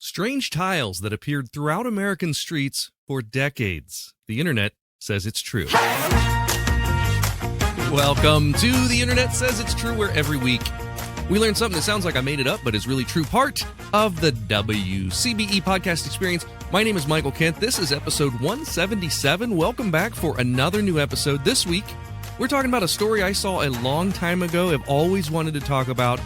Strange tiles that appeared throughout American streets for decades. The internet says it's true. Welcome to The Internet Says It's True, where every week we learn something that sounds like I made it up, but is really true. Part of the WCBE podcast experience. My name is Michael Kent. This is episode 177. Welcome back for another new episode. This week, we're talking about a story I saw a long time ago, I've always wanted to talk about.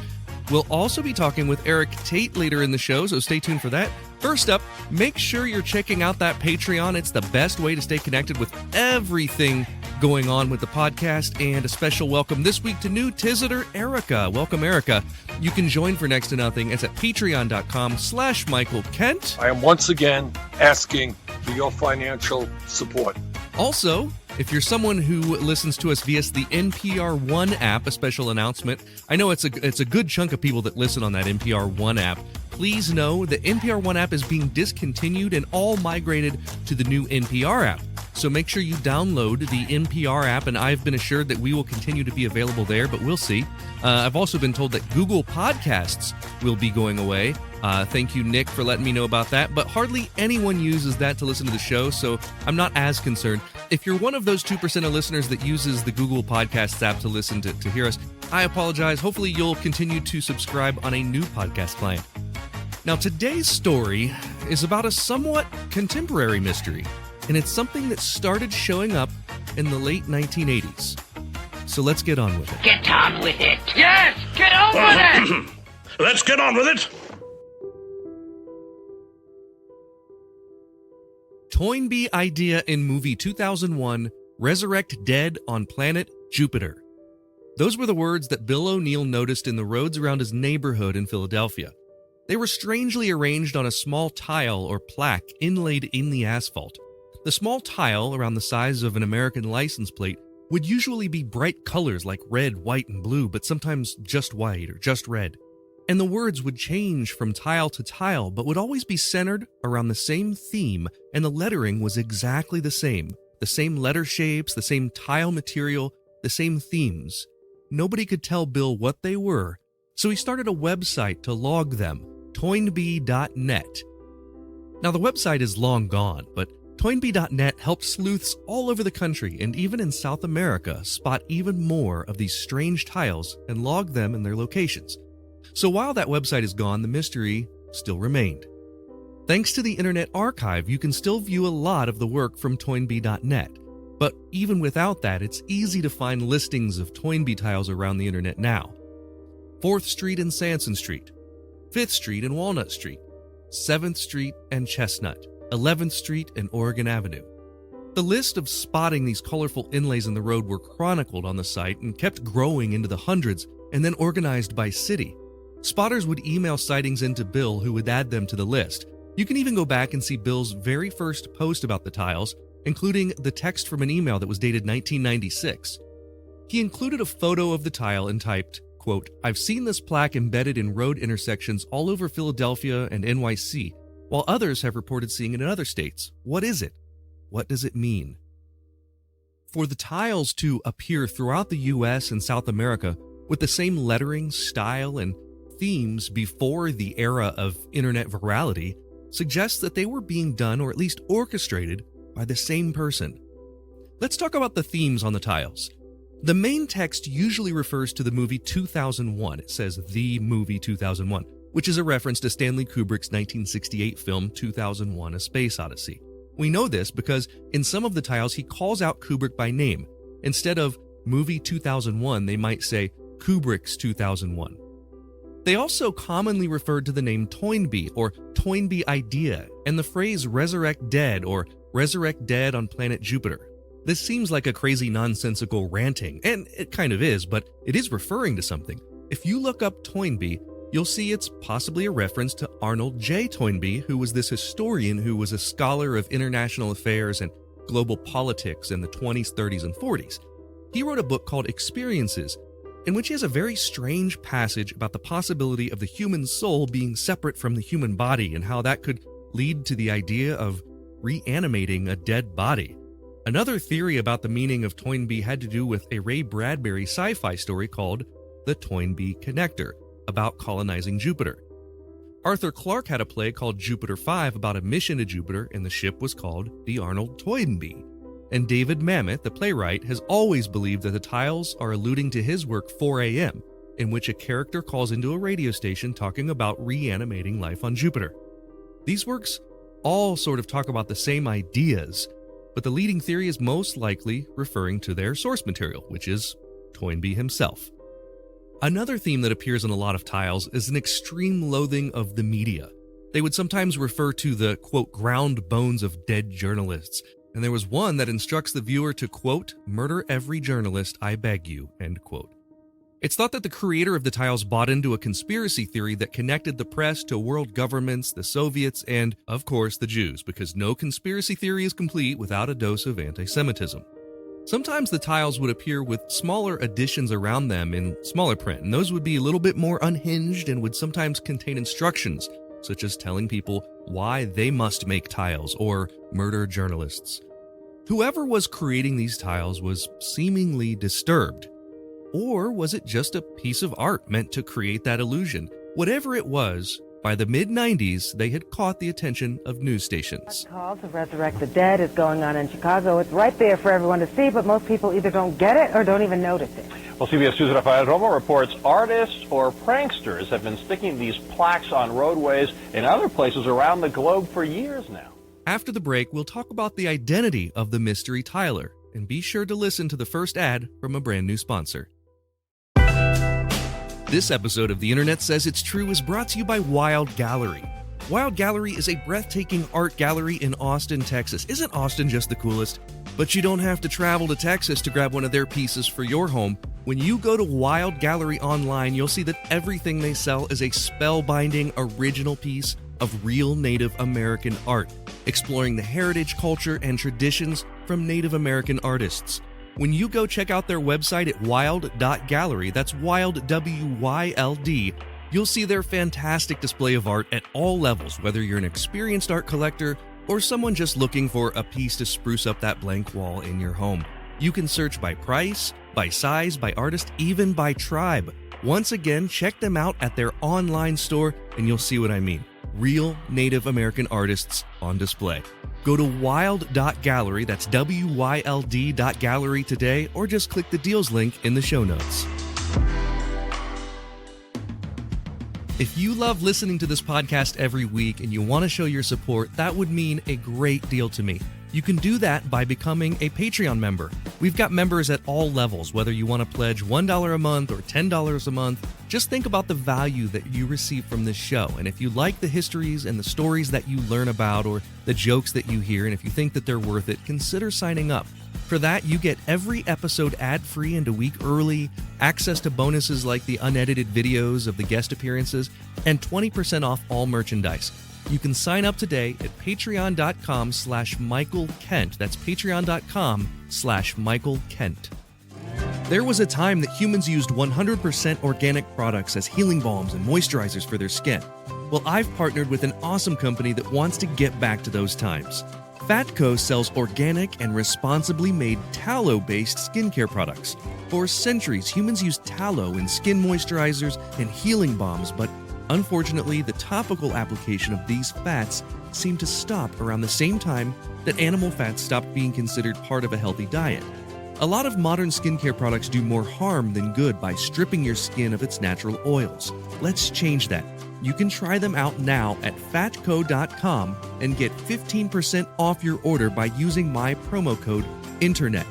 We'll also be talking with Erik Tait later in the show, so stay tuned for that. First up, make sure you're checking out that Patreon. It's the best way to stay connected with everything going on with the podcast. And a special welcome this week to new Tizitor Erica. Welcome, Erica. You can join for next to nothing. It's at patreon.com/Michael Kent. I am once again asking for your financial support. Also, if you're someone who listens to us via the NPR One app, a special announcement. I know it's a good chunk of people that listen on that NPR One app. Please know the NPR One app is being discontinued and all migrated to the new NPR app. So make sure you download the NPR app, and I've been assured that we will continue to be available there, but we'll see. I've also been told that Google Podcasts will be going away. Thank you, Nick, for letting me know about that, but hardly anyone uses that to listen to the show, so I'm not as concerned. If you're one of those 2% of listeners that uses the Google Podcasts app to listen to hear us, I apologize. Hopefully you'll continue to subscribe on a new podcast client. Now, today's story is about a somewhat contemporary mystery, and it's something that started showing up in the late 1980s. So let's get on with it. Get on with it. Yes, get on with it. Let's get on with it. Toynbee idea in movie 2001, Resurrect Dead on Planet Jupiter. Those were the words that Bill O'Neill noticed in the roads around his neighborhood in Philadelphia. They were strangely arranged on a small tile or plaque inlaid in the asphalt. The small tile, around the size of an American license plate, would usually be bright colors like red, white, and blue, but sometimes just white or just red. And the words would change from tile to tile, but would always be centered around the same theme, and the lettering was exactly the same. The same letter shapes, the same tile material, the same themes. Nobody could tell Bill what they were, so he started a website to log them, Toynbee.net. Now, the website is long gone, but Toynbee.net helped sleuths all over the country and even in South America spot even more of these strange tiles and log them in their locations. So while that website is gone, the mystery still remained. Thanks to the Internet Archive, you can still view a lot of the work from Toynbee.net. But even without that, it's easy to find listings of Toynbee tiles around the internet now. 4th Street and Sanson Street, 5th Street and Walnut Street, 7th Street and Chestnut, 11th Street and Oregon Avenue. The list of spotting these colorful inlays in the road were chronicled on the site and kept growing into the hundreds and then organized by city. Spotters would email sightings into Bill, who would add them to the list. You can even go back and see Bill's very first post about the tiles, including the text from an email that was dated 1996. He included a photo of the tile and typed, quote, "I've seen this plaque embedded in road intersections all over Philadelphia and NYC, while others have reported seeing it in other states. What is it? What does it mean?" For the tiles to appear throughout the US and South America with the same lettering, style, and themes before the era of internet virality suggests that they were being done, or at least orchestrated, by the same person. Let's talk about the themes on the tiles. The main text usually refers to the movie 2001. It says the movie 2001, which is a reference to Stanley Kubrick's 1968 film 2001: A Space Odyssey. We know this because in some of the tiles he calls out Kubrick by name. Instead of movie 2001, they might say Kubrick's 2001. They also commonly referred to the name Toynbee or Toynbee idea and the phrase Resurrect Dead or Resurrect Dead on Planet Jupiter. This seems like a crazy nonsensical ranting, and it kind of is, but it is referring to something. If you look up Toynbee, you'll see it's possibly a reference to Arnold J. Toynbee, who was this historian who was a scholar of international affairs and global politics in the 20s, 30s, and 40s. He wrote a book called Experiences, in which he has a very strange passage about the possibility of the human soul being separate from the human body and how that could lead to the idea of reanimating a dead body. Another theory about the meaning of Toynbee had to do with a Ray Bradbury sci-fi story called The Toynbee Connector, about colonizing Jupiter. Arthur Clarke had a play called Jupiter 5 about a mission to Jupiter, and the ship was called the Arnold Toynbee. And David Mamet, the playwright, has always believed that the tiles are alluding to his work 4 a.m., in which a character calls into a radio station talking about reanimating life on Jupiter. These works all sort of talk about the same ideas, but the leading theory is most likely referring to their source material, which is Toynbee himself. Another theme that appears in a lot of tiles is an extreme loathing of the media. They would sometimes refer to the, quote, ground bones of dead journalists, and there was one that instructs the viewer to, quote, murder every journalist, I beg you, end quote. It's thought that the creator of the tiles bought into a conspiracy theory that connected the press to world governments, the Soviets, and, of course, the Jews, because no conspiracy theory is complete without a dose of anti-Semitism. Sometimes the tiles would appear with smaller additions around them in smaller print, and those would be a little bit more unhinged and would sometimes contain instructions, such as telling people why they must make tiles or murder journalists. Whoever was creating these tiles was seemingly disturbed. Or was it just a piece of art meant to create that illusion? Whatever it was, by the mid-90s, they had caught the attention of news stations. A call to resurrect the dead is going on in Chicago. It's right there for everyone to see, but most people either don't get it or don't even notice it. Well, CBS 2's Rafael Romo reports artists or pranksters have been sticking these plaques on roadways in other places around the globe for years now. After the break, we'll talk about the identity of the mystery tiler, and be sure to listen to the first ad from a brand new sponsor. This episode of The Internet Says It's True is brought to you by Wild Gallery. Wild Gallery is a breathtaking art gallery in Austin, Texas. Isn't Austin just the coolest? But you don't have to travel to Texas to grab one of their pieces for your home. When you go to Wild Gallery online, you'll see that everything they sell is a spellbinding original piece of real Native American art, exploring the heritage, culture, and traditions from Native American artists. When you go check out their website at wild.gallery, that's wild, W-Y-L-D, you'll see their fantastic display of art at all levels, whether you're an experienced art collector or someone just looking for a piece to spruce up that blank wall in your home. You can search by price, by size, by artist, even by tribe. Once again, check them out at their online store and you'll see what I mean. Real Native American artists on display. Go to wild.gallery, that's W-Y-L-D.gallery today, or just click the deals link in the show notes. If you love listening to this podcast every week and you want to show your support, that would mean a great deal to me. You can do that by becoming a Patreon member. We've got members at all levels, whether you want to pledge $1 a month or $10 a month. Just think about the value that you receive from this show. And if you like the histories and the stories that you learn about or the jokes that you hear, and if you think that they're worth it, consider signing up. For that, you get every episode ad-free and a week early, access to bonuses like the unedited videos of the guest appearances, and 20% off all merchandise. You can sign up today at patreon.com/Michael Kent. That's patreon.com/Michael Kent. There was a time that humans used 100% organic products as healing balms and moisturizers for their skin. Well, I've partnered with an awesome company that wants to get back to those times. Fatco sells organic and responsibly made tallow-based skincare products. For centuries, humans used tallow in skin moisturizers and healing balms, but unfortunately, the topical application of these fats seemed to stop around the same time that animal fats stopped being considered part of a healthy diet. A lot of modern skincare products do more harm than good by stripping your skin of its natural oils. Let's change that. You can try them out now at fatco.com and get 15% off your order by using my promo code INTERNET.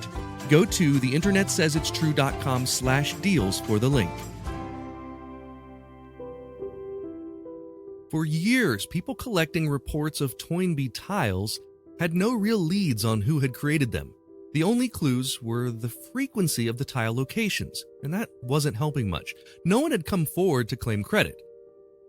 Go to theinternetsaysitstrue.com/deals for the link. For years, people collecting reports of Toynbee tiles had no real leads on who had created them. The only clues were the frequency of the tile locations, and that wasn't helping much. No one had come forward to claim credit.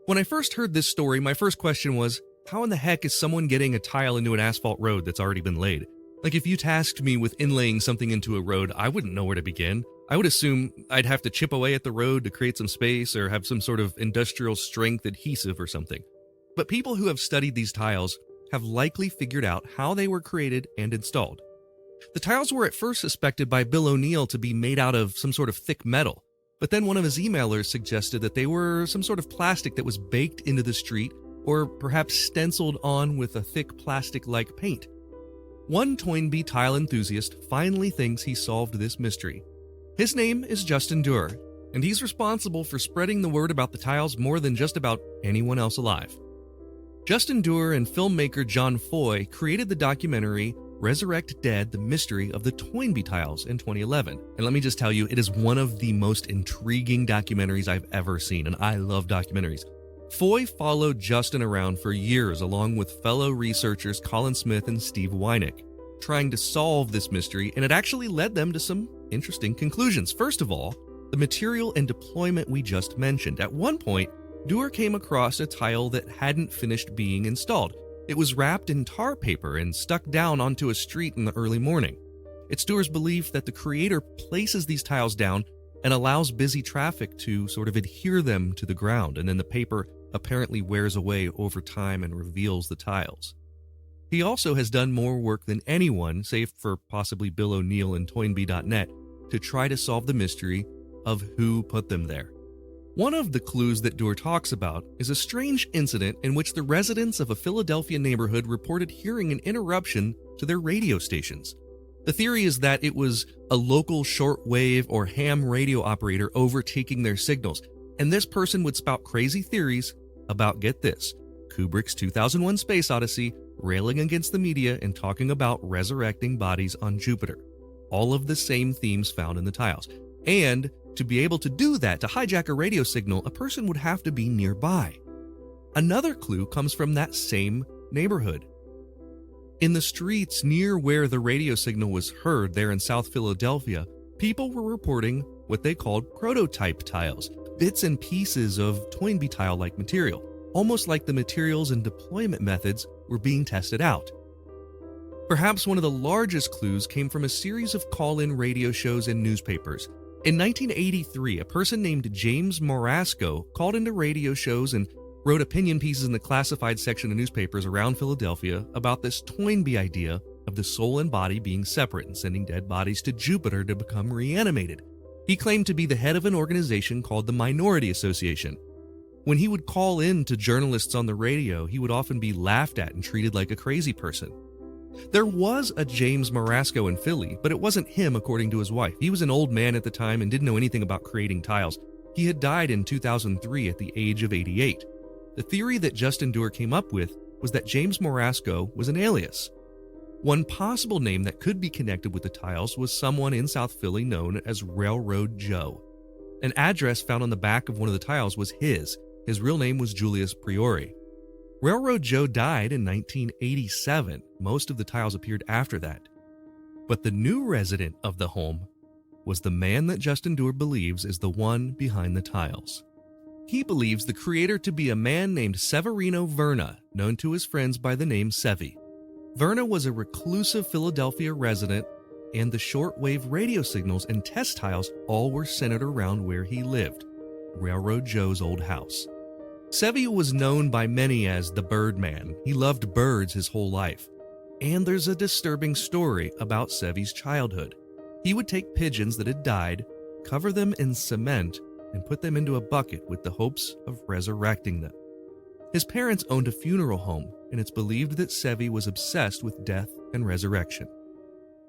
When I first heard this story, my first question was, how in the heck is someone getting a tile into an asphalt road that's already been laid? Like, if you tasked me with inlaying something into a road, I wouldn't know where to begin. I would assume I'd have to chip away at the road to create some space or have some sort of industrial strength adhesive or something. But people who have studied these tiles have likely figured out how they were created and installed. The tiles were at first suspected by Bill O'Neill to be made out of some sort of thick metal. But then one of his emailers suggested that they were some sort of plastic that was baked into the street or perhaps stenciled on with a thick plastic-like paint. One Toynbee tile enthusiast finally thinks he solved this mystery. His name is Justin Durr, and he's responsible for spreading the word about the tiles more than just about anyone else alive. Justin Durr and filmmaker John Foy created the documentary Resurrect Dead: The Mystery of the Toynbee Tiles in 2011. And let me just tell you, it is one of the most intriguing documentaries I've ever seen, and I love documentaries. Foy followed Justin around for years along with fellow researchers Colin Smith and Steve Weinick, trying to solve this mystery, and it actually led them to some interesting conclusions. First of all, the material and deployment we just mentioned. At one point, Durr came across a tile that hadn't finished being installed. It was wrapped in tar paper and stuck down onto a street in the early morning. It's Durr's belief that the creator places these tiles down and allows busy traffic to sort of adhere them to the ground, and then the paper apparently wears away over time and reveals the tiles. He also has done more work than anyone, save for possibly Bill O'Neill and Toynbee.net, to try to solve the mystery of who put them there. One of the clues that Durr talks about is a strange incident in which the residents of a Philadelphia neighborhood reported hearing an interruption to their radio stations. The theory is that it was a local shortwave or ham radio operator overtaking their signals, and this person would spout crazy theories about, get this, Kubrick's 2001 Space Odyssey, railing against the media and talking about resurrecting bodies on Jupiter. All of the same themes found in the tiles. And to be able to do that, to hijack a radio signal, a person would have to be nearby. Another clue comes from that same neighborhood. In the streets near where the radio signal was heard there in South Philadelphia, people were reporting what they called prototype tiles, bits and pieces of Toynbee tile-like material, almost like the materials and deployment methods were being tested out. Perhaps one of the largest clues came from a series of call-in radio shows and newspapers. In 1983, a person named James Morasco called into radio shows and wrote opinion pieces in the classified section of newspapers around Philadelphia about this Toynbee idea of the soul and body being separate and sending dead bodies to Jupiter to become reanimated. He claimed to be the head of an organization called the Minority Association. When he would call in to journalists on the radio, he would often be laughed at and treated like a crazy person. There was a James Morasco in Philly, but it wasn't him according to his wife. He was an old man at the time and didn't know anything about creating tiles. He had died in 2003 at the age of 88. The theory that Justin Durr came up with was that James Morasco was an alias. One possible name that could be connected with the tiles was someone in South Philly known as Railroad Joe. An address found on the back of one of the tiles was his. His real name was Julius Priori. Railroad Joe died in 1987. Most of the tiles appeared after that. But the new resident of the home was the man that Justin Durr believes is the one behind the tiles. He believes the creator to be a man named Severino Verna, known to his friends by the name Sevi. Verna was a reclusive Philadelphia resident, and the shortwave radio signals and test tiles all were centered around where he lived, Railroad Joe's old house. Sevi was known by many as the Birdman. He loved birds his whole life. And there's a disturbing story about Sevi's childhood. He would take pigeons that had died, cover them in cement, and put them into a bucket with the hopes of resurrecting them. His parents owned a funeral home, and it's believed that Sevi was obsessed with death and resurrection.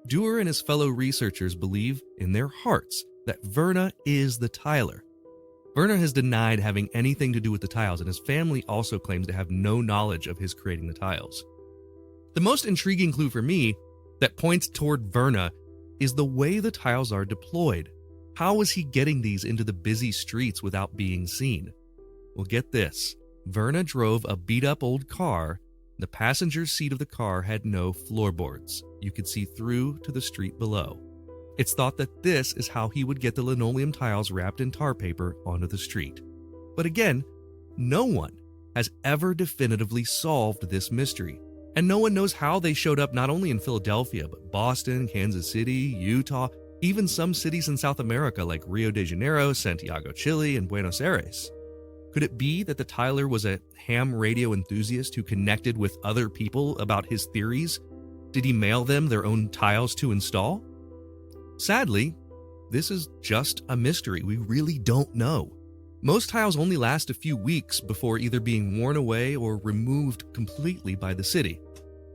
Durr and his fellow researchers believe in their hearts that Verna is the tiler. Verna has denied having anything to do with the tiles, and his family also claims to have no knowledge of his creating the tiles. The most intriguing clue for me that points toward Verna is the way the tiles are deployed. How is he getting these into the busy streets without being seen? Well, get this. Verna drove a beat-up old car. The passenger seat of the car had no floorboards. You could see through to the street below. It's thought that this is how he would get the linoleum tiles wrapped in tar paper onto the street. But again, no one has ever definitively solved this mystery. And no one knows how they showed up not only in Philadelphia, but Boston, Kansas City, Utah, even some cities in South America like Rio de Janeiro, Santiago, Chile, and Buenos Aires. Could it be that the tiler was a ham radio enthusiast who connected with other people about his theories? Did he mail them their own tiles to install? Sadly, this is just a mystery. We really don't know. Most tiles only last a few weeks before either being worn away or removed completely by the city.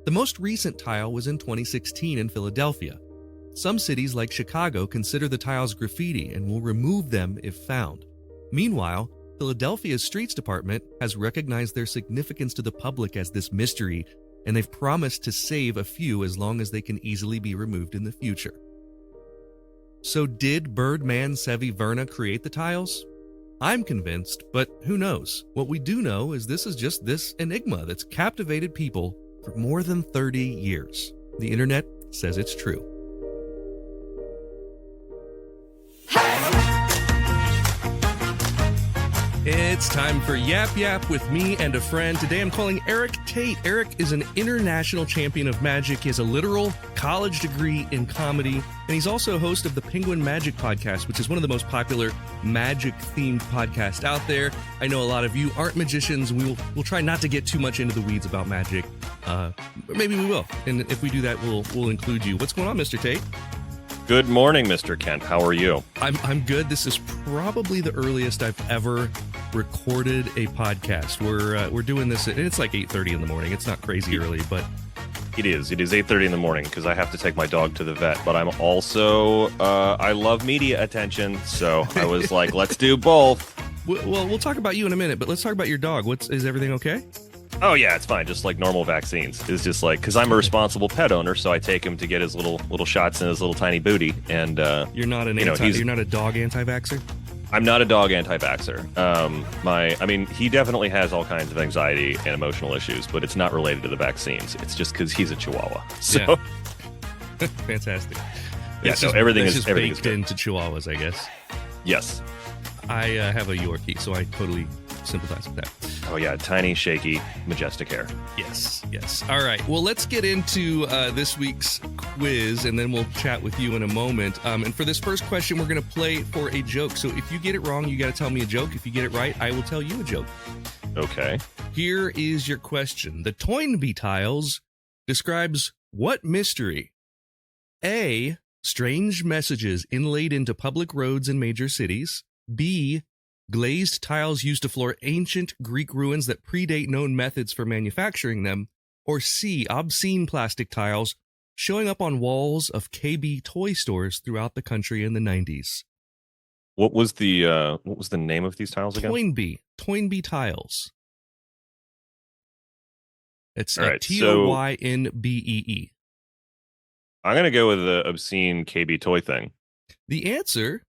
The most recent tile was in 2016 in Philadelphia. Some cities like Chicago consider the tiles graffiti and will remove them if found. Meanwhile, Philadelphia's streets department has recognized their significance to the public as this mystery, and they've promised to save a few as long as they can easily be removed in the future. So did Birdman Sevi Verna create the tiles? I'm convinced, but who knows? What we do know is this is just this enigma that's captivated people for more than 30 years. The internet says it's true. It's time for Yap Yap with me and a friend. Today I'm calling Erik Tait. Erik is an international champion of magic. He has a literal college degree in comedy, and he's also host of the Penguin Magic podcast, which is one of the most popular magic-themed podcasts out there. I know a lot of you aren't magicians. We'll try not to get too much into the weeds about magic. Maybe we will, and if we do that, we'll include you. What's going on, Mr. Tait? Good morning, Mr. Kent. How are you? I'm good. This is probably the earliest I've ever recorded a podcast. We're doing this, and it's like 8:30 in the morning. It's not crazy early, but it is 8:30 in the morning because I have to take my dog to the vet. But I'm also I love media attention, so I was like, let's do both. Well, we'll talk about you in a minute, but let's talk about your dog. Is everything okay? Oh yeah, it's fine. Just like normal vaccines. It's just like because I'm a responsible pet owner, so I take him to get his little shots in his little tiny booty. And you're not you're not a dog anti-vaxxer? I'm not a dog anti-vaxxer. He definitely has all kinds of anxiety and emotional issues, but it's not related to the vaccines. It's just because he's a Chihuahua. So yeah. Fantastic. Yeah, so everything is baked into Chihuahuas, I guess. Yes. I have a Yorkie, so I totally sympathize with that. Oh yeah, tiny, shaky, majestic hair. Yes. All right. Well, let's get into this week's quiz, and then we'll chat with you in a moment. And for this first question, we're going to play for a joke. So if you get it wrong, you got to tell me a joke. If you get it right, I will tell you a joke. Okay. Here is your question. The Toynbee Tiles describes what mystery? A, strange messages inlaid into public roads in major cities. B, glazed tiles used to floor ancient Greek ruins that predate known methods for manufacturing them. Or C, obscene plastic tiles showing up on walls of KB toy stores throughout the country in the 90s. What was the name of these tiles again? Toynbee Tiles. It's right, Toynbee. I'm going to go with the obscene KB toy thing. The answer: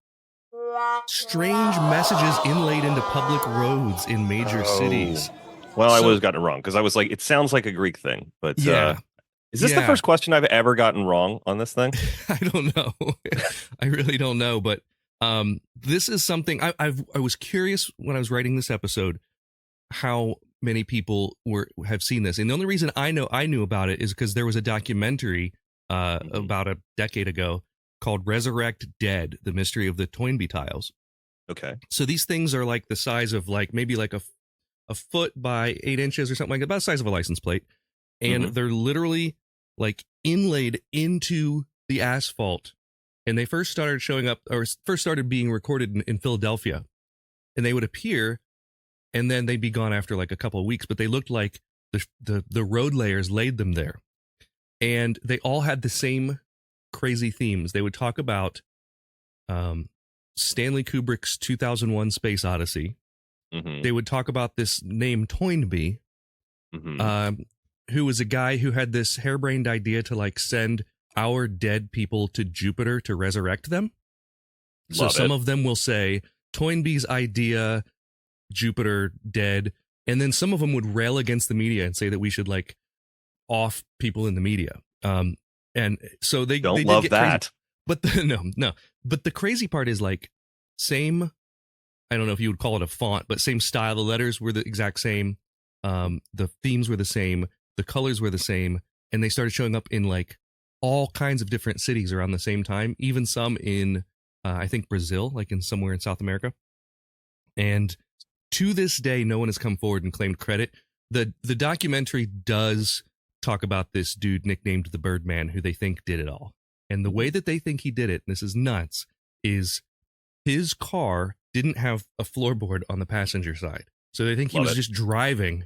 strange messages inlaid into public roads in major cities. Well, I would have gotten it wrong because I was like, it sounds like a Greek thing, but yeah. Is this the first question I've ever gotten wrong on this thing? I don't know. I really don't know, but this is something I was curious when I was writing this episode how many people have seen this, and the only reason I knew about it is because there was a documentary about a decade ago called Resurrect Dead: The Mystery of the Toynbee Tiles. Okay. So these things are like the size of maybe a foot by 8 inches or something like that, about the size of a license plate. And they're literally inlaid into the asphalt. And they first started showing up, or first started being recorded in Philadelphia. And they would appear, and then they'd be gone after a couple of weeks. But they looked like the road layers laid them there. And they all had the same crazy themes. They would talk about Stanley Kubrick's 2001 Space Odyssey. They would talk about this name Toynbee, who was a guy who had this harebrained idea to send our dead people to Jupiter to resurrect them. So some of them will say Toynbee's idea, Jupiter dead, and then some of them would rail against the media and say that we should off people in the media. And so they don't they love get that. Crazy. But no. But the crazy part is same. I don't know if you would call it a font, but same style. The letters were the exact same. The themes were the same. The colors were the same. And they started showing up in all kinds of different cities around the same time, even some in, I think, Brazil, in somewhere in South America. And to this day, no one has come forward and claimed credit. The documentary does talk about this dude nicknamed the Birdman, who they think did it all. And the way that they think he did it, and this is nuts, is his car didn't have a floorboard on the passenger side. So they think he Love was it. just driving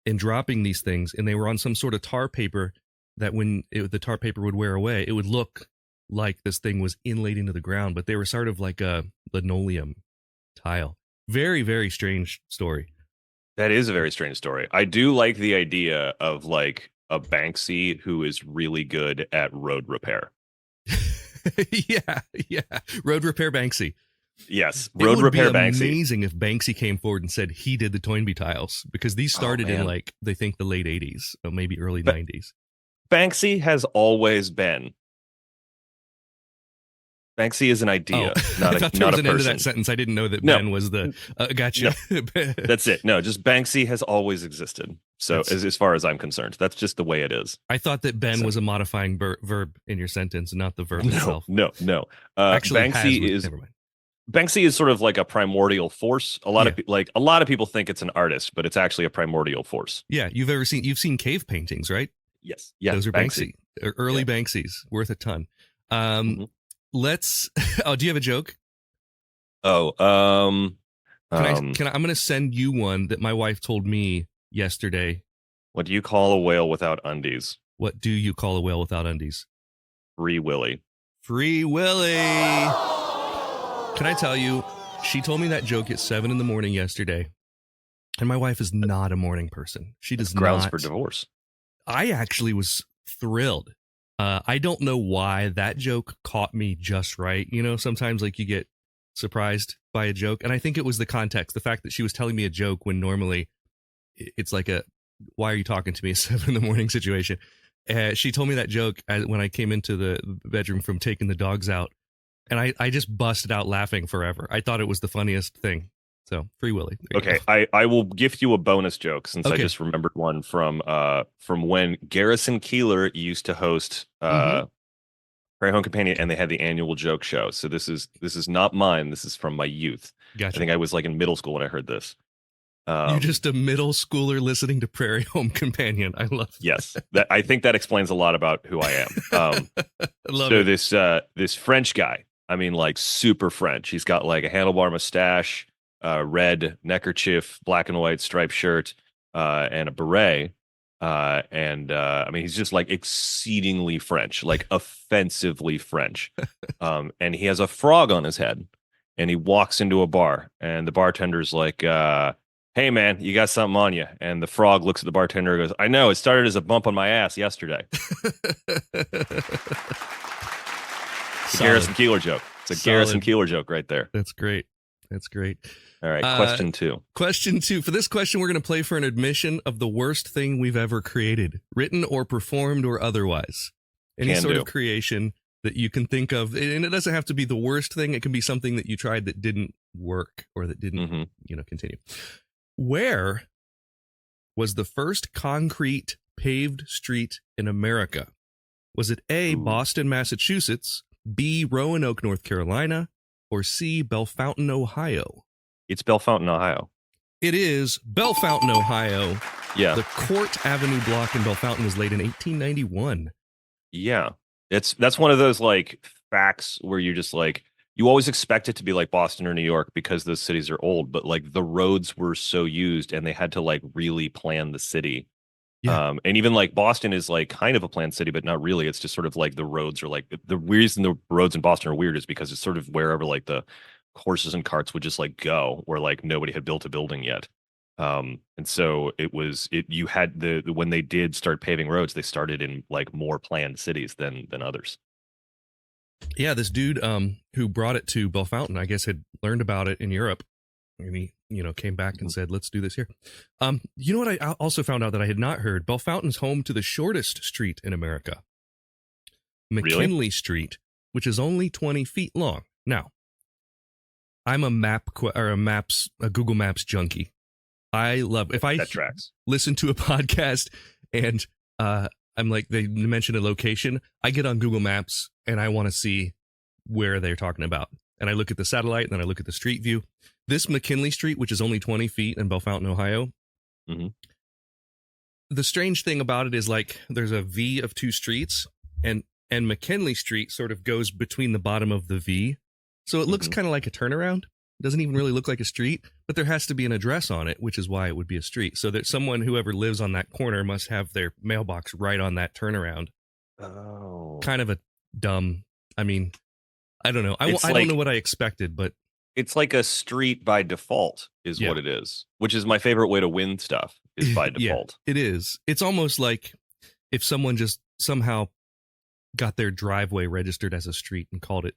and dropping these things, and they were on some sort of tar paper that when the tar paper would wear away, it would look like this thing was inlaid into the ground, but they were sort of like a linoleum tile. Very, very strange story. That is a very strange story. I do like the idea of like a Banksy who is really good at road repair. yeah. Road repair Banksy. Yes, It road would repair be Banksy. amazing if Banksy came forward and said he did the Toynbee Tiles, because these started in man. like they think the late 80s, or maybe early But- 90s. Banksy has always been. Banksy is an idea, not I a thought there not was a an end to person. that sentence. I didn't know that No. Ben was the. Gotcha. That's it. No, just Banksy has always existed. So as far as I'm concerned, that's just the way it is. I thought that Ben So- was a modifying verb in your sentence, not the verb No, itself. no. Actually, Never mind. Banksy is sort of like a primordial force. A lot of people think it's an artist, but it's actually a primordial force. Yeah, you've seen cave paintings, right? Yes. Yeah. Those are Banksy. Early Banksys, worth a ton. Let's. Oh, do you have a joke? Oh, I'm going to send you one that my wife told me yesterday. What do you call a whale without undies? What do you call a whale without undies? Free Willy. Free Willy. Can I tell you, she told me that joke at 7 a.m. yesterday, and my wife is not a morning person. She does Grounds not. for divorce. I actually was thrilled. I don't know why that joke caught me just right. You know, sometimes like you get surprised by a joke, and I think it was the context, the fact that she was telling me a joke when normally it's like a "why are you talking to me" at 7 a.m. situation. She told me that joke when I came into the bedroom from taking the dogs out, and I just busted out laughing forever. I thought it was the funniest thing. So, Free Willy. Okay, I will gift you a bonus joke since I just remembered one from when Garrison Keillor used to host Prairie Home Companion, and they had the annual joke show. So this is not mine. This is from my youth. Gotcha. I think I was like in middle school when I heard this. You're just a middle schooler listening to Prairie Home Companion. I love that. Yes, I think that explains a lot about who I am. I love so it. this French guy, I mean, like super French. He's got like a handlebar mustache, red neckerchief, black and white striped shirt, and a beret. I mean, he's just like exceedingly French, like offensively French. And he has a frog on his head, and he walks into a bar, and the bartender's like, "Hey man, you got something on you?" And the frog looks at the bartender and goes, "I know, it started as a bump on my ass yesterday." It's a Garrison Keillor joke. It's a Garrison Keillor joke right there. That's great. That's great. All right, question 2. Question 2. For this question, we're going to play for an admission of the worst thing we've ever created, written or performed or otherwise. Any sort of creation that you can think of. And it doesn't have to be the worst thing. It can be something that you tried that didn't work or that didn't, continue. Where was the first concrete paved street in America? Was it A, Boston, Massachusetts, B, Roanoke, North Carolina, or C, Bellefontaine, Ohio? It's Bellefontaine, Ohio. It is Bellefontaine, Ohio. Yeah. The Court Avenue block in Bellefontaine was laid in 1891. Yeah. That's one of those like facts where you're just like, you always expect it to be like Boston or New York because those cities are old, but like the roads were so used and they had to like really plan the city. Yeah. And even like Boston is like kind of a planned city, but not really. It's just sort of like the roads are like the reason the roads in Boston are weird is because it's sort of wherever like the horses and carts would just like go, where like nobody had built a building yet. And so you had when they did start paving roads, they started in like more planned cities than others. Yeah, this dude who brought it to Bellefontaine, I guess, had learned about it in Europe, and he came back and said, "Let's do this here." You know what? I also found out that I had not heard. Bellefontaine's home to the shortest street in America, McKinley Street, which is only 20 feet long. Now, I'm a Google Maps junkie. I love if I listen to a podcast and I'm like, they mention a location, I get on Google Maps and I want to see where they're talking about. And I look at the satellite and then I look at the street view. This McKinley Street, which is only 20 feet in Bellefontaine, Ohio. The strange thing about it is like there's a V of two streets and McKinley Street sort of goes between the bottom of the V. So it looks kind of like a turnaround. It doesn't even really look like a street, but there has to be an address on it, which is why it would be a street. So that whoever lives on that corner must have their mailbox right on that turnaround. Oh. Kind of a dumb, I mean, I don't know. I don't know what I expected, but it's like a street by default is what it is, which is my favorite way to win stuff is by default. Yeah, it is. It's almost like if someone just somehow got their driveway registered as a street and called it.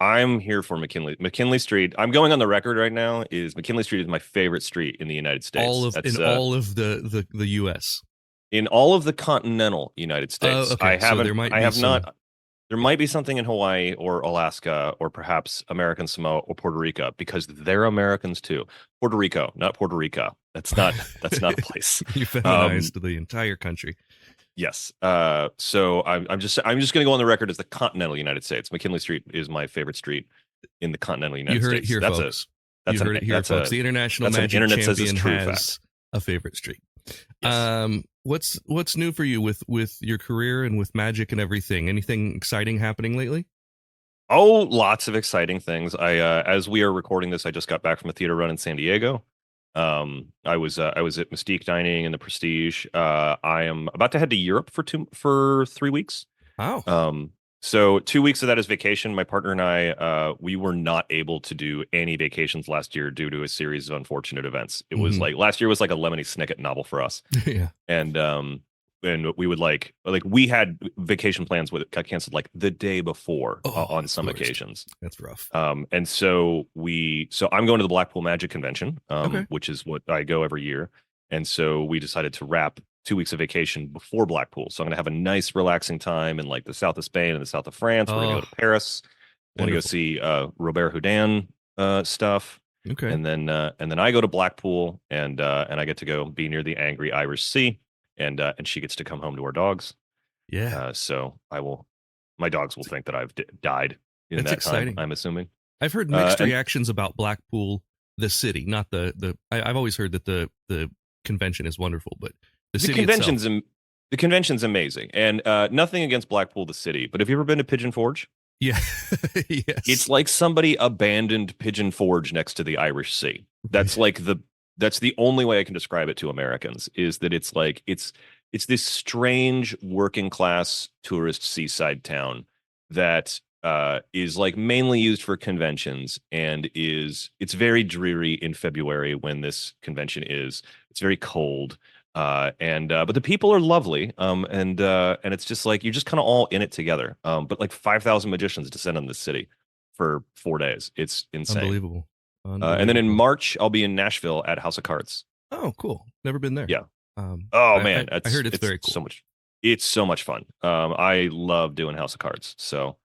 I'm here for McKinley Street. I'm going on the record right now. McKinley Street is my favorite street in the United States. All of the U.S. In all of the continental United States. Okay. There might be something in Hawaii or Alaska or perhaps American Samoa or Puerto Rico because they're Americans too. Puerto Rico, not Puerto Rico. That's not a place. You feminized the entire country. Yes. So I'm just going to go on the record as the continental United States. McKinley Street is my favorite street in the continental United States. You heard it here, folks. You heard it here, folks. The International Magic Champion has a favorite street. Yes. What's new for you with your career and with magic and everything? Anything exciting happening lately? Oh, lots of exciting things. As we are recording this, I just got back from a theater run in San Diego. I was at Mystique Dining in the Prestige. I am about to head to Europe for 3 weeks. Wow. So 2 weeks of that is vacation. My partner and I, we were not able to do any vacations last year due to a series of unfortunate events. It was like last year was like a Lemony Snicket novel for us. Yeah. And we would like we had vacation plans got canceled like the day before on some occasions. That's rough. And so I'm going to the Blackpool Magic Convention, which is what I go every year. And so we decided to wrap 2 weeks of vacation before Blackpool. So I'm going to have a nice relaxing time in like the south of Spain and the south of France. We're going to go to Paris. We're going to go see Robert Houdin stuff. Okay. And then I go to Blackpool and I get to go be near the angry Irish Sea. And she gets to come home to our dogs. Yeah. So my dogs will think that I've died in That's that exciting. time, I'm assuming. I've heard mixed reactions about Blackpool, the city, not I've always heard that the convention is wonderful, but the convention's amazing. And nothing against Blackpool, the city, but have you ever been to Pigeon Forge? Yeah. Yes. It's like somebody abandoned Pigeon Forge next to the Irish Sea. That's like that's the only way I can describe it to Americans is that it's like it's this strange working class tourist seaside town that is like mainly used for conventions and it's very dreary in February when this convention is. It's very cold. But the people are lovely. And it's just like you're just kind of all in it together. But like 5,000 magicians descend on this city for 4 days. It's insane. Unbelievable. And then in March, I'll be in Nashville at House of Cards. Oh, cool. Never been there. Yeah. Man, I heard it's very cool. It's so much fun. I love doing House of Cards. So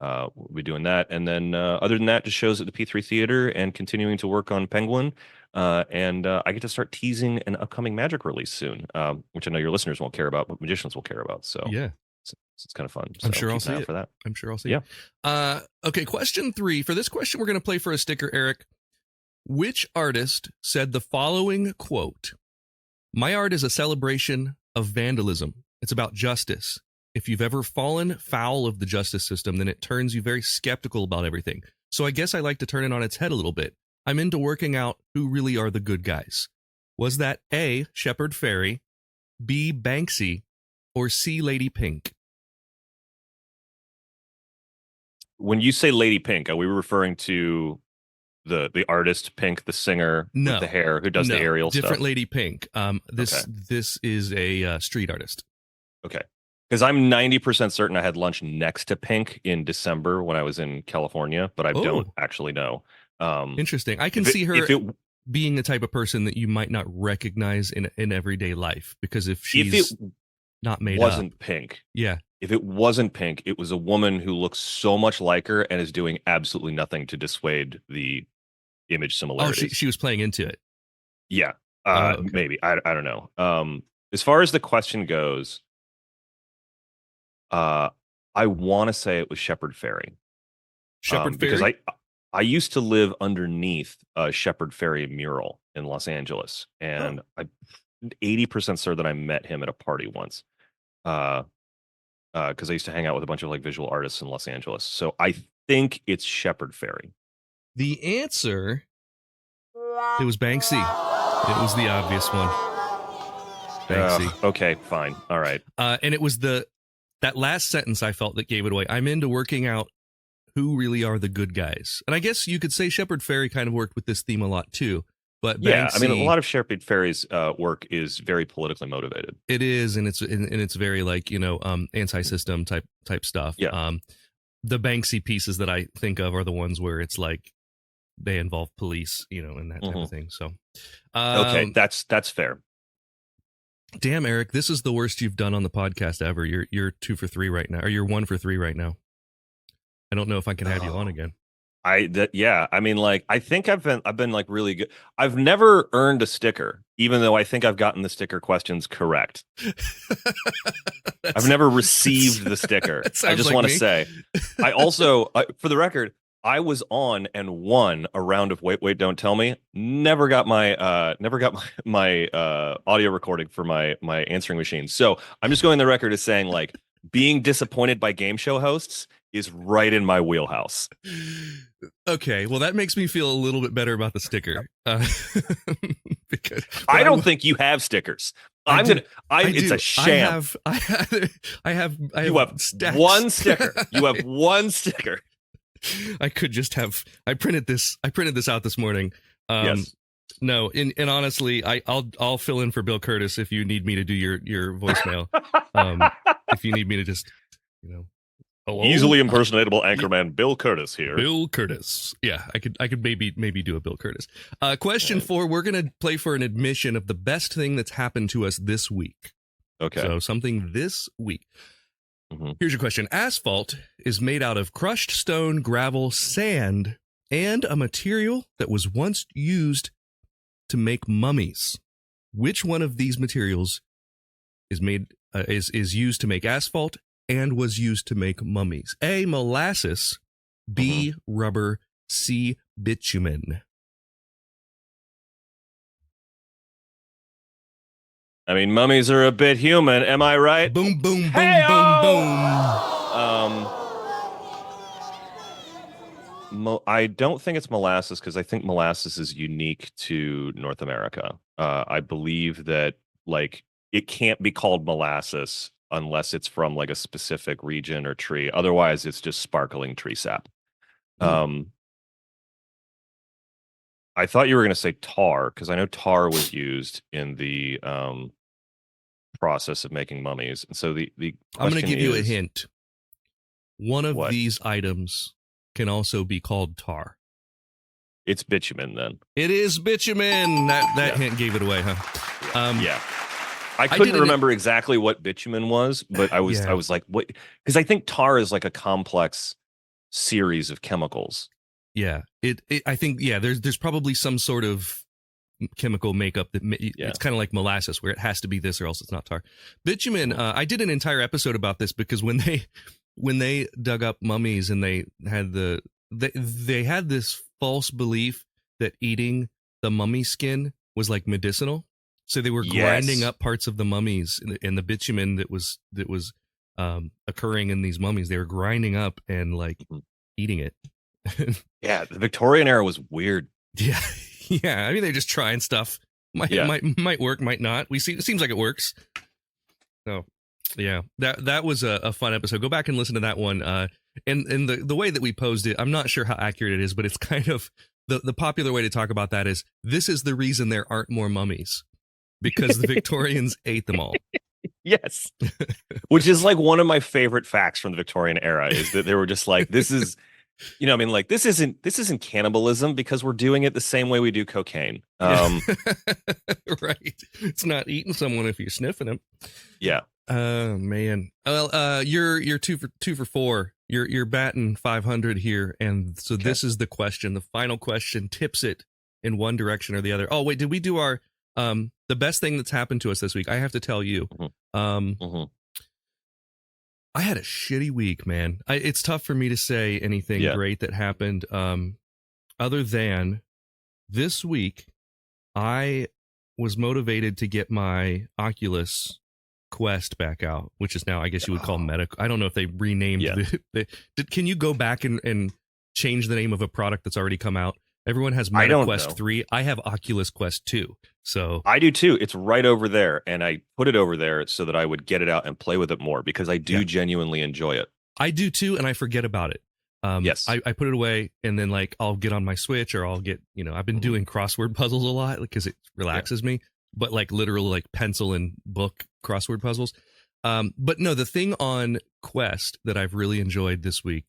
we'll be doing that. And then other than that, just shows at the P3 Theater and continuing to work on Penguin. And I get to start teasing an upcoming magic release soon, which I know your listeners won't care about, but magicians will care about. So yeah. It's kind of fun. I'm sure I'll see it for that. I'm sure I'll see it. Okay, question 3. For this question, we're going to play for a sticker, Erik. Which artist said the following quote? My art is a celebration of vandalism. It's about justice. If you've ever fallen foul of the justice system, then it turns you very skeptical about everything. So I guess I like to turn it on its head a little bit. I'm into working out who really are the good guys. Was that A, Shepard Fairey, B, Banksy, or C, Lady Pink? When you say Lady Pink, are we referring to the artist Pink, the singer with the hair who does the aerial different stuff? Lady Pink. This is a street artist. Okay. Because I'm 90% certain I had lunch next to Pink in December when I was in California, but I don't actually know. Interesting. I can see her being the type of person that you might not recognize in everyday life, because if she's not made wasn't Pink. Yeah. If it wasn't Pink, it was a woman who looks so much like her and is doing absolutely nothing to dissuade the image similarities. Oh, she was playing into it. Yeah. Maybe. I don't know. As far as the question goes, I want to say it was Shepard Fairey. Shepard Fairey? Because I used to live underneath a Shepard Fairey mural in Los Angeles, and I'm 80% certain that I met him at a party once. because I used to hang out with a bunch of like visual artists in Los Angeles. So I think it's Shepard Fairey. The answer, it was Banksy. It was the obvious one. Banksy. Okay, fine. All right. And it was that last sentence I felt that gave it away. I'm into working out who really are the good guys. And I guess you could say Shepard Fairey kind of worked with this theme a lot too. But yeah, Banksy, I mean, a lot of Shepard Fairey's work is very politically motivated. It is, and it's very like, anti-system type stuff. Yeah. The Banksy pieces that I think of are the ones where it's like they involve police, and that type of thing. So, okay, that's fair. Damn, Eric, this is the worst you've done on the podcast ever. You're 2 for 3 right now, or you're 1 for 3 right now. I don't know if I can have you on again. I mean, like, I think I've been like really good. I've never earned a sticker, even though I think I've gotten the sticker questions correct. I've never received the sticker. I just want to say, I also, for the record, I was on and won a round of Wait, Don't Tell Me. Never got my audio recording for my answering machine. So I'm just going the record as saying, like, being disappointed by game show hosts is right in my wheelhouse. Okay, well, that makes me feel a little bit better about the sticker. Because I don't think you have stickers. It's a sham. I have you have stacks. One sticker. You have one sticker. I could just have. I printed this out this morning. Yes. No, and honestly, I'll fill in for Bill Curtis if you need me to do your voicemail. If you need me to just, hello? Easily impersonatable anchorman Bill Curtis here. Bill Curtis. Yeah, I could maybe do a Bill Curtis. Question 4, we're going to play for an admission of the best thing that's happened to us this week. Okay. So something this week. Mm-hmm. Here's your question. Asphalt is made out of crushed stone, gravel, sand, and a material that was once used to make mummies. Which one of these materials is used to make asphalt and was used to make mummies? A, molasses, B, rubber, C, bitumen. I mean, mummies are a bit human, am I right? Boom, boom, boom, Hey-o! boom, boom. I don't think it's molasses because I think molasses is unique to North America. I believe that like it can't be called molasses unless it's from like a specific region or tree. Otherwise, it's just sparkling tree sap. I thought you were going to say tar because I know tar was used in the process of making mummies. And so the I'm going to give you a hint. One of What? these items can also be called tar. It's bitumen then. It is bitumen. That hint gave it away, huh? Yeah. I couldn't remember exactly what bitumen was, but I was like, what? Because I think tar is like a complex series of chemicals. Yeah. I think there's probably some sort of chemical makeup that it's kind of like molasses where it has to be this or else it's not tar. Bitumen, I did an entire episode about this because when they dug up mummies and they had they had this false belief that eating the mummy skin was like medicinal. So they were grinding up parts of the mummies and the bitumen that was occurring in these mummies. They were grinding up and like eating it. Yeah, the Victorian era was weird. Yeah. Yeah, I mean they're just trying stuff. Might work, might not. It seems like it works. So, yeah, that was a fun episode. Go back and listen to that one. And the way that we posed it, I'm not sure how accurate it is, but it's kind of the popular way to talk about that is this is the reason there aren't more mummies because the Victorians ate them all. Yes, which is like one of my favorite facts from the Victorian era is that they were just like, this is. I mean, like this isn't cannibalism because we're doing it the same way we do cocaine. Right. It's not eating someone if you're sniffing them. Yeah. Oh man. Well, you're 2 for 4. You're batting 500 here, and so This is the question. The final question tips it in one direction or the other. Oh wait, did we do our the best thing that's happened to us this week? I have to tell you. I had a shitty week, man. It's tough for me to say anything great that happened. Other than this week, I was motivated to get my Oculus Quest back out, which is now, I guess you would call Meta. I don't know if they renamed can you go back and change the name of a product that's already come out? Everyone has Meta Quest 3. I have Oculus Quest 2. So I do too. It's right over there. And I put it over there so that I would get it out and play with it more because I do genuinely enjoy it. I do too. And I forget about it. Yes. I put it away and then like I'll get on my Switch or I'll get, I've been doing crossword puzzles a lot because it relaxes me, but like literal like pencil and book crossword puzzles. But no, the thing on Quest that I've really enjoyed this week,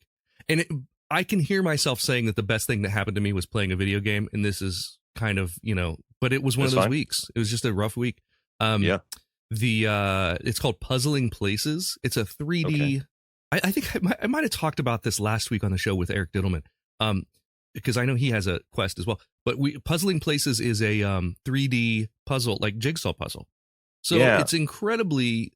and I can hear myself saying that the best thing that happened to me was playing a video game. And this is kind of, but it was one of those weeks. It was just a rough week. It's called Puzzling Places. It's a 3D. Okay. I think I might have talked about this last week on the show with Eric Diddleman, because I know he has a Quest as well. But Puzzling Places is a 3D puzzle, like jigsaw puzzle. So it's incredibly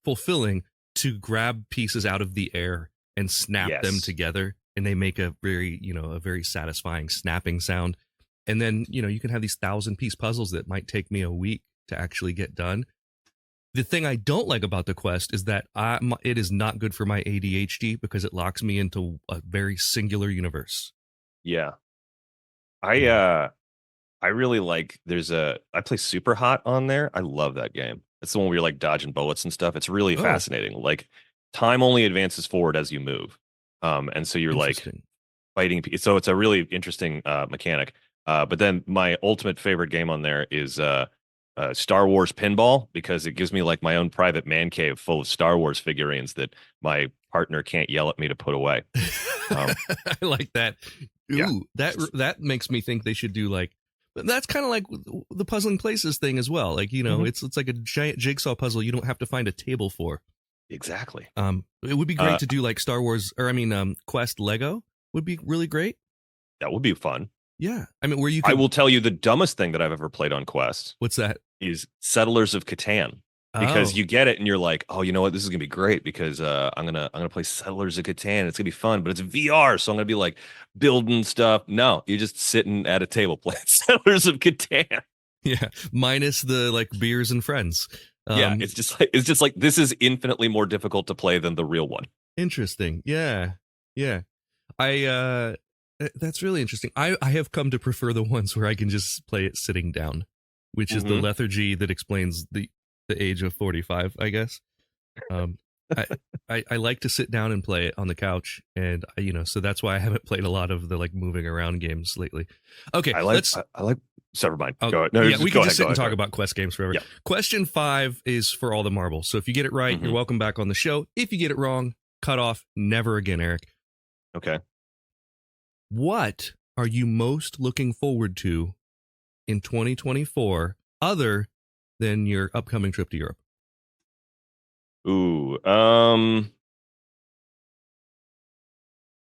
fulfilling to grab pieces out of the air and snap them together, and they make a very satisfying snapping sound. And then you can have these 1,000-piece puzzles that might take me a week to actually get done. The thing I don't like about the Quest is that it is not good for my ADHD because it locks me into a very singular universe. Yeah. I really like, I play Super Hot on there. I love that game. It's the one where you're like dodging bullets and stuff. It's really fascinating. Like time only advances forward as you move. And so you're like fighting. So it's a really interesting mechanic. But then my ultimate favorite game on there is Star Wars Pinball, because it gives me like my own private man cave full of Star Wars figurines that my partner can't yell at me to put away. I like that. Ooh, that makes me think they should do like, that's kind of like the Puzzling Places thing as well. Like, it's like a giant jigsaw puzzle you don't have to find a table for. Exactly. It would be great to do like Star Wars, Quest Lego would be really great. That would be fun. Yeah. I mean, I will tell you the dumbest thing that I've ever played on Quest. What's that? Is Settlers of Catan. Because you get it and you're like, oh, you know what? This is gonna be great because I'm gonna play Settlers of Catan. It's gonna be fun, but it's VR, so I'm gonna be like building stuff. No, you're just sitting at a table playing Settlers of Catan. Yeah, minus the like beers and friends. It's just like this is infinitely more difficult to play than the real one. Interesting. Yeah. That's really interesting. I have come to prefer the ones where I can just play it sitting down, which is the lethargy that explains the age of 45, I guess. I like to sit down and play it on the couch, and so that's why I haven't played a lot of the like moving around games lately. Okay, I like. Never mind. Go ahead. No, we can just sit and talk about Quest games forever. Yeah. Question 5 is for all the marbles. So if you get it right, you're welcome back on the show. If you get it wrong, cut off. Never again, Eric. Okay. What are you most looking forward to in 2024, other than your upcoming trip to Europe? Ooh,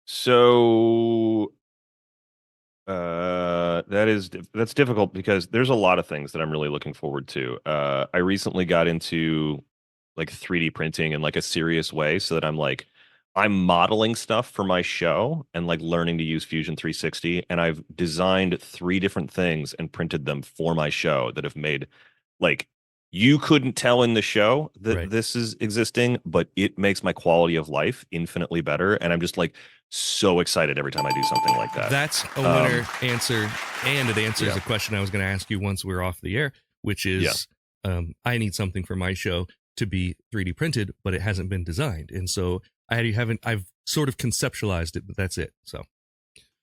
so that's difficult because there's a lot of things that I'm really looking forward to. I recently got into like 3D printing in like a serious way, so that I'm modeling stuff for my show and like learning to use Fusion 360, and I've designed 3 different things and printed them for my show that have made like, you couldn't tell in the show that this is existing, but it makes my quality of life infinitely better. And I'm just like so excited every time I do something like that. That's a winner answer. And it answers a question I was going to ask you once we were off the air, which is I need something for my show to be 3D printed, but it hasn't been designed. And so I've sort of conceptualized it, but that's it. So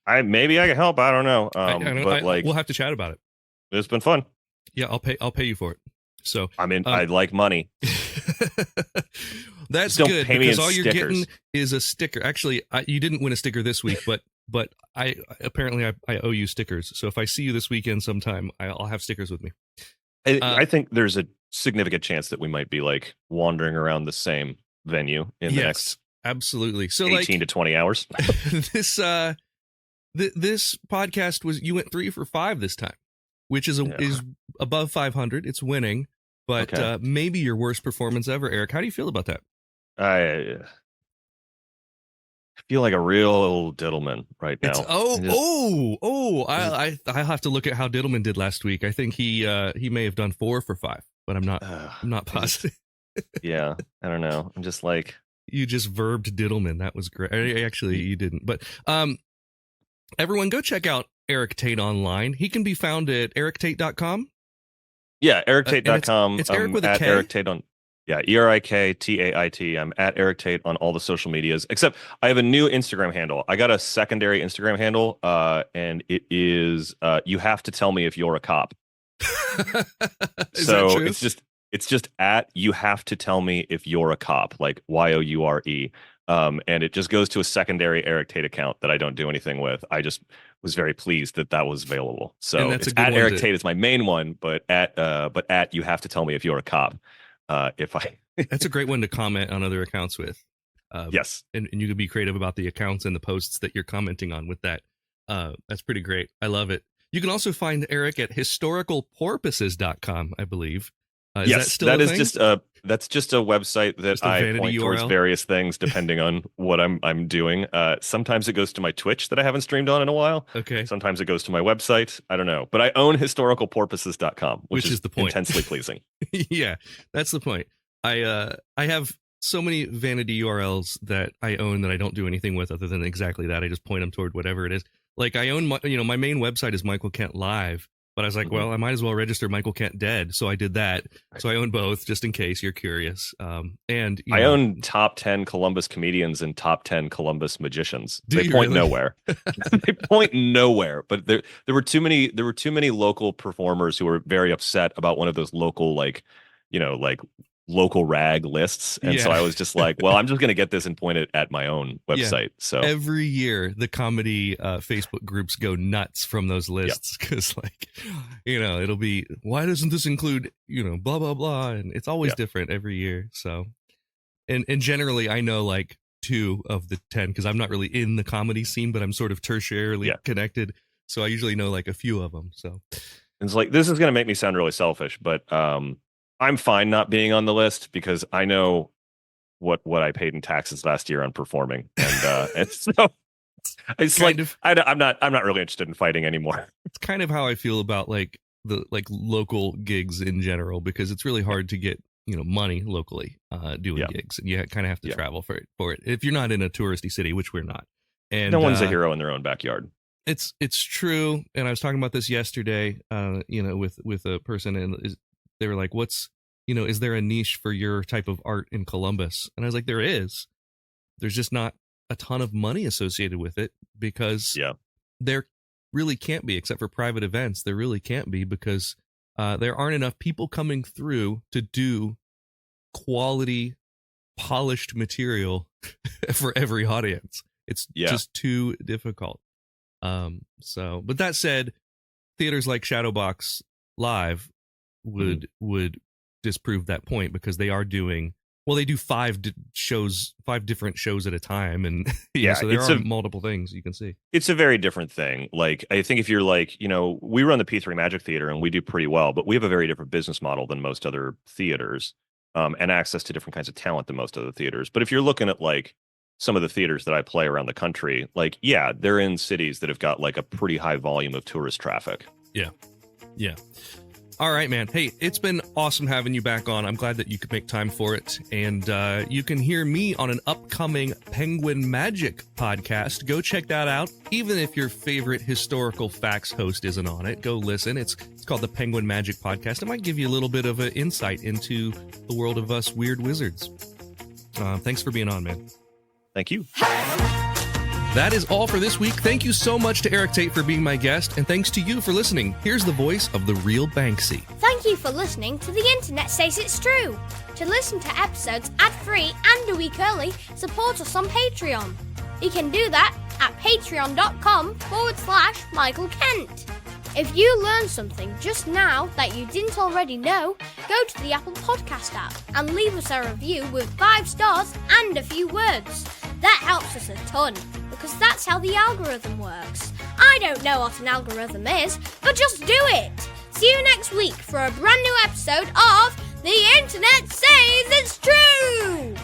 maybe I can help. I don't know. But we'll have to chat about it. It's been fun. Yeah, I'll pay you for it. So I like money. That's good because all you're getting is a sticker. Actually, you didn't win a sticker this week, but I owe you stickers. So if I see you this weekend sometime, I'll have stickers with me. I think there's a significant chance that we might be like wandering around the same venue in the next absolutely. So 18 to 20 hours. This podcast you went 3 for 5 this time, which is above 500. It's winning. But maybe your worst performance ever, Eric. How do you feel about that? I feel like a real Diddleman right now. I have to look at how Diddleman did last week. I think he may have done 4 for 5, but I'm not positive. Yeah, I don't know. I'm just like, You just verbed Diddleman. That was great. Actually, you didn't. But everyone, go check out Erik Tait online. He can be found at eriktait.com. yeah, eriktait.com. It's Erik with a at K? Erik Tait on, yeah, ERIKTAIT. I'm at Erik Tait on all the social medias, except I have a new Instagram handle. I got a secondary Instagram handle, and it is you have to tell me if you're a cop. Is So that true? it's just at you have to tell me if you're a cop, like YOURE. And it just goes to a secondary Erik Tait account that I don't do anything with. I just was very pleased that was available. So And that's it's a good at one Erik to- Tait is my main one, but at you have to tell me if you're a cop. That's a great one to comment on other accounts with. Yes. And you could be creative about the accounts and the posts that you're commenting on with that. That's pretty great. I love it. You can also find Erik at historicalporpoises.com, I believe. Is yes, that still that a is thing? that's just a website that Just a I vanity point towards URL? various things depending on what I'm doing. Sometimes it goes to my Twitch that I haven't streamed on in a while. Okay. Sometimes it goes to my website. I don't know, but I own historicalporpoises.com, which is the point. intensely pleasing. Yeah, that's the point. I have so many vanity URLs that I own that I don't do anything with other than exactly that. I just point them toward whatever it is. Like I own my main website is Michael Kent Live, but I was like, well, I might as well register Michael Kent Dead. So I did that. So I own both just in case you're curious. And I own top 10 Columbus comedians and top 10 Columbus magicians. Do They you point really? nowhere. They point nowhere. But there were too many local performers who were very upset about one of those local like local rag lists. And so Yeah. I was just like, well, I'm just going to get this and point it at my own website. So every year the comedy Facebook groups go nuts from those lists because it'll be, why doesn't this include blah blah blah, and it's always different every year. So and generally I know like 2 of the 10 because I'm not really in the comedy scene, but I'm sort of tertiarily connected, so I usually know like a few of them. So it's like, this is going to make me sound really selfish, but I'm fine not being on the list because I know what I paid in taxes last year on performing, and so it's like I'm not really interested in fighting anymore. it's kind of how I feel about like the local gigs in general, because it's really hard to get money locally doing gigs, and you kind of have to travel for it if you're not in a touristy city, which we're not. And no one's a hero in their own backyard. It's true, and I was talking about this yesterday, with a person, and they were like, "What's is there a niche for your type of art in Columbus?" And I was like, "There is. There's just not a ton of money associated with it because there really can't be, except for private events. There really can't be because there aren't enough people coming through to do quality, polished material for every audience. It's just too difficult." But that said, theaters like Shadowbox Live would disprove that point, because they are doing, they do 5 different shows at a time, and so there are multiple things you can see. It's a very different thing. Like, I think if you're like, we run the P3 Magic Theater and we do pretty well, but we have a very different business model than most other theaters, and access to different kinds of talent than most other theaters. But if you're looking at like some of the theaters that I play around the country, like, they're in cities that have got like a pretty high volume of tourist traffic. Yeah. All right, man. Hey, it's been awesome having you back on. I'm glad that you could make time for it. And you can hear me on an upcoming Penguin Magic podcast. Go check that out. Even if your favorite historical facts host isn't on it, go listen. It's called the Penguin Magic Podcast. It might give you a little bit of an insight into the world of us weird wizards. Thanks for being on, man. Thank you. That is all for this week. Thank you so much to Erik Tait for being my guest, and thanks to you for listening. Here's the voice of the real Banksy. Thank you for listening to The Internet Says It's True. To listen to episodes ad-free and a week early, support us on Patreon. You can do that at patreon.com/Michael Kent. If you learned something just now that you didn't already know, go to the Apple Podcast app and leave us a review with 5 stars and a few words. That helps us a ton, because that's how the algorithm works. I don't know what an algorithm is, but just do it. See you next week for a brand new episode of The Internet Says It's True!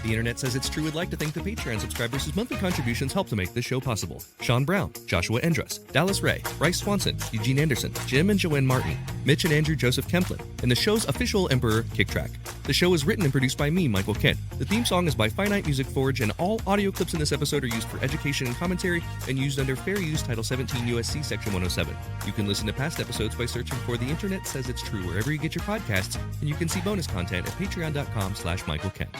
The Internet Says It's True would like to thank the Patreon subscribers whose monthly contributions help to make this show possible. Sean Brown, Joshua Endress, Dallas Ray, Bryce Swanson, Eugene Anderson, Jim and Joanne Martin, Mitch and Andrew Joseph Kemplin, and the show's official Emperor, Kick Track. The show is written and produced by me, Michael Kent. The theme song is by Finite Music Forge, and all audio clips in this episode are used for education and commentary and used under Fair Use Title 17 U.S.C. Section 107. You can listen to past episodes by searching for The Internet Says It's True wherever you get your podcasts, and you can see bonus content at patreon.com/Michael Kent.